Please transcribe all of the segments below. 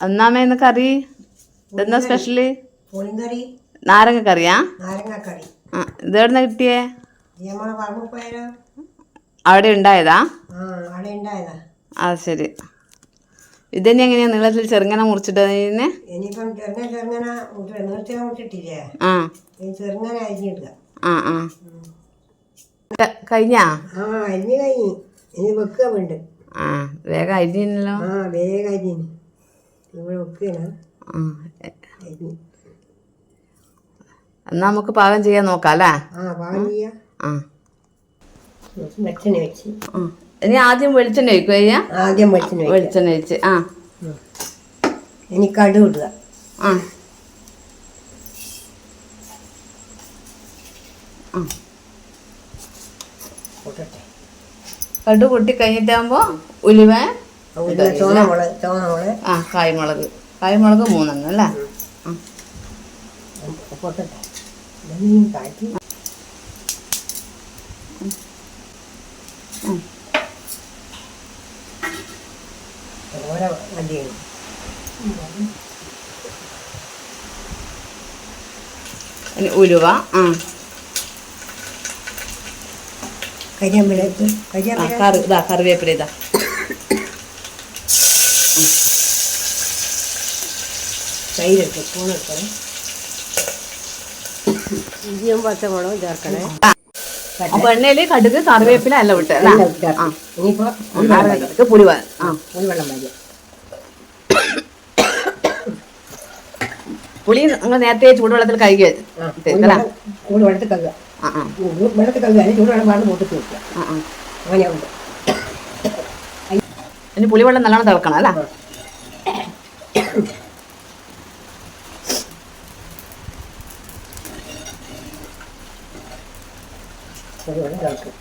എന്നാമേ ഇന്ന് കറി ഇതെന്നാ സ്പെഷ്യല്? പുളിങ്കറി. നാരങ്ങ കറിയാ? നാരങ്ങക്കറി. ആ ഇതെവിടുന്ന കിട്ടിയേ? നമ്മളെ പറമ്പ് പോയാലോ? അവിടെ ഉണ്ടായതാ? അവിടെ ഉണ്ടായതാ. അത് ശരി. ഇതിനെ എങ്ങനെയാ നീളത്തിൽ ചെറുങ്ങനെ മുറിച്ചിട്ട് ഇനിയിപ്പം ചെറുങ്ങനെ നീളത്തിനെ മുറിച്ചിട്ടില്ലേ? ആ ചെറുങ്ങനെ അരിഞ്ഞിടുക. ആ ആ കഴിഞ്ഞാ? അരിഞ്ഞ് കഴിഞ്ഞ് ഇനി വെക്കുക വേണ്ട. ആ വേഗം അരിഞ്ഞല്ലോ. വേഗം അരിഞ്ഞ് ഇവിടെ വെക്കുകയാണ്. അരിഞ്ഞ് എന്നാ നമുക്ക് പാകം ചെയ്യാൻ നോക്കാം അല്ലേ? പാകം ചെയ്യാം. വെളിച്ചെണ്ണ വെച്ച് ഇനി ആദ്യം വെളിച്ചെണ്ണ ഒഴിക്കുക? ആദ്യം വെളിച്ചെണ്ണ ഒഴിച്ച് ഇനി കടുക് ഇടുക. കടുക് പൊട്ടി കഴിഞ്ഞിട്ടാകുമ്പോ ഉലുവ, ചോന്നമുളക്, കായ്മുളക് 3 അല്ലേ? പൊട്ടട്ടെ. ഓരോ വണ്ടിയാണ്. ഉലുവ, കരിവേപ്പില, കറിവേപ്പില ഇതാ, തൈരെടുത്ത് സ്പൂണെടുക്കണം. ഇഞ്ചിയും പച്ചമുളകും ചേർക്കണേ. അപ്പൊ എണ്ണയില് കടുക് കറിവേപ്പില എല്ലാം വിട്ട് ഇനിയിപ്പോ പുളിവെള്ളം മതി. പുളി നിങ്ങൾ നേരത്തെ ചൂടുവെള്ളത്തിൽ കഴുകി ചൂടുവെള്ളത്തിൽ കഴുകുക. വെള്ളത്തിൽ കഴുകുക, ചൂടുവെള്ളം പാർന്ന് പൊട്ടിച്ച് വെക്കുക. അങ്ങനെയുണ്ട്. ഇനി പുളിവെള്ളം നല്ലോണം തിളക്കണം അല്ലേ? പുളിവെള്ളം തിളക്കും.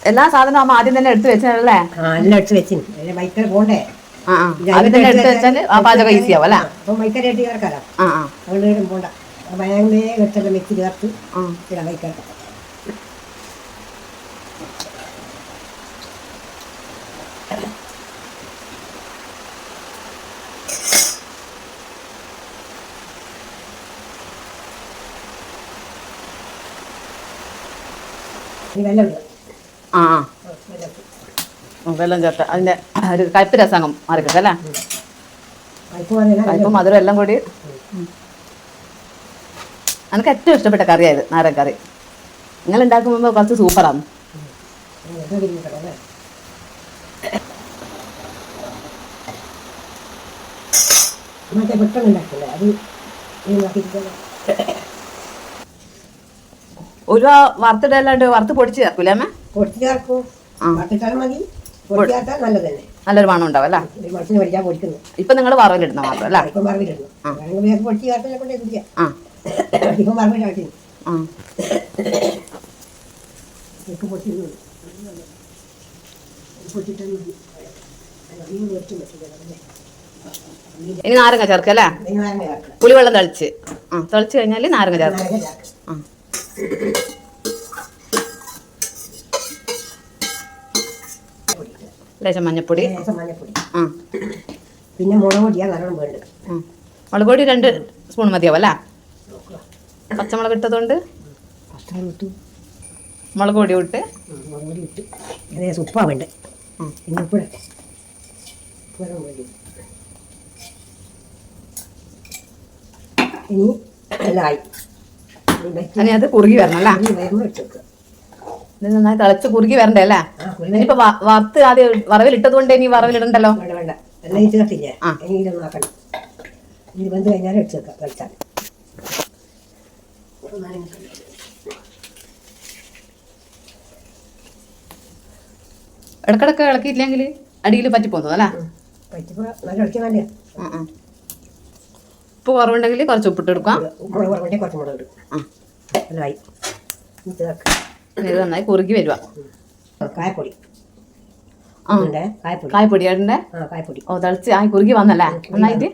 എല്ലാ സാധനവും അമ്മ ആദ്യം തന്നെ എടുത്ത് വെച്ചല്ലേ? എല്ലാം എടുത്ത് വെച്ചു. മൈക്കറി പോണ്ടേ? എടുത്ത് വെച്ചാൽ ആ പാചകം ഈസി ആവും അല്ലേ? അപ്പം മൈക്കറി ആയിട്ട് ചേർക്കാലോ. അതുകൊണ്ട് പോണ്ട. ഭയങ്കര വെച്ചെല്ലാം വെച്ച് ചേർത്ത് മൈക്കറി. വെള്ളം ഇടുക. വെള്ളം ചേർത്ത് അതിന്റെ ഒരു കയ്പ്പ് രസം മാറിക്കിട്ടും അല്ലേ? കയ്പും മധുരം എല്ലാം കൂടി. എനിക്ക് ഏറ്റവും ഇഷ്ടപ്പെട്ട കറിയായത് നാരങ്ങ കറി. നിങ്ങൾ ഉണ്ടാക്കുമ്പോൾ കുറച്ച് സൂപ്പറാണ്. ഒരു വറുത്തിടല്ലാണ്ട് വറുത്ത് പൊടിച്ച് ചേർക്കൂലേ അമ്മ? പൊടിച്ച് ചേർക്കും. മതി. നല്ലൊരു മണം ഉണ്ടാവും അല്ലേ? ഇപ്പൊ നിങ്ങൾ വറവിലിടുന്ന മാത്രം അല്ലേ? ഇനി നാരങ്ങ ചേർക്കല്ലേ? പുളിവെള്ളം തളിച്ച് കഴിഞ്ഞാല് നാരങ്ങ ചേർക്കും. ലേശം മഞ്ഞപ്പൊടി. പിന്നെ മുളക് പൊടിയാ നല്ലോണം വേണ്ട. മുളക് പൊടി 2 സ്പൂൺ മതിയാവും അല്ലേ? പച്ചമുളക് ഇട്ടതുകൊണ്ട് മുളക് പൊടി ഇട്ട് ഉപ്പാ വേണ്ട. ഇനി എല്ലായി. ഇനി അത് കുറുകി വരണം അല്ലേ? ഇത് നന്നായി തിളച്ച് കുറുകി വരണ്ടേ അല്ലേ? ഇനിയിപ്പോ വറുത്ത് ആദ്യം വറവിലിട്ടത് കൊണ്ട് ഇനി വറവിലിടണ്ടല്ലോ. വേണ്ട എല്ലാം ചേർത്തില്ലേ? ഇനിയിലൊന്നും ആക്കണം. ഇത് വെന്ത് കഴിഞ്ഞാൽ എടുത്ത് വെക്കാം. കളിച്ചാൽ ഇടക്കിടക്ക് ഇളക്കിയില്ലെങ്കിൽ അടിയിൽ പറ്റിപ്പോന്നു അല്ലേ? നല്ല ഇളക്കിയാലേ. ഉപ്പ് കുറവുണ്ടെങ്കിൽ കുറച്ച് ഉപ്പിട്ട് എടുക്കാം. കുറച്ച് മുളക് ഇടും. എല്ലായി. ഇത് നന്നായി കുറുകി വരുക. കായപ്പൊടി. കായപ്പൊടി ഇടണ്ടേ? തിളച്ച് കുറുകി വന്നല്ലേ നന്നായിട്ട്?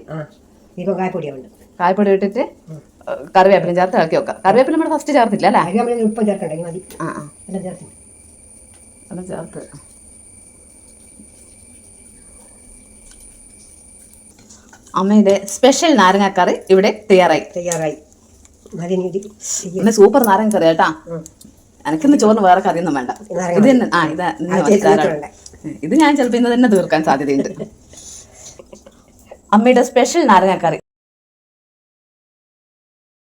ഇപ്പൊ കായപ്പൊടിയാ വേണ്ട. കായപ്പൊടി ഇട്ടിട്ട് കറിവേപ്പിലും ചേർത്ത് ഇളക്കി വെക്കാം. കറിവേപ്പില നമ്മൾ ഫസ്റ്റ് ചേർത്തില്ല അല്ലേ? അരി നമ്മൾ ഉപ്പം ചേർക്കണ്ടേ മതി. ആ എല്ലാം ചേർത്ത് എല്ലാം ചേർത്ത്. അമ്മയുടെ സ്പെഷ്യൽ നാരങ്ങാക്കറി ഇവിടെ തയ്യാറായി. മതി അമ്മ സൂപ്പർ നാരങ്ങ കറി കേട്ടാ. എനിക്കിന്ന് ചോറിന് വേറെ കറിയൊന്നും വേണ്ട. ഇത് തന്നെ ഇത് ഞാൻ ചിലപ്പോൾ ഇന്ന് തന്നെ തീർക്കാൻ സാധ്യതയുണ്ട്. അമ്മയുടെ സ്പെഷ്യൽ നാരങ്ങാക്കറി.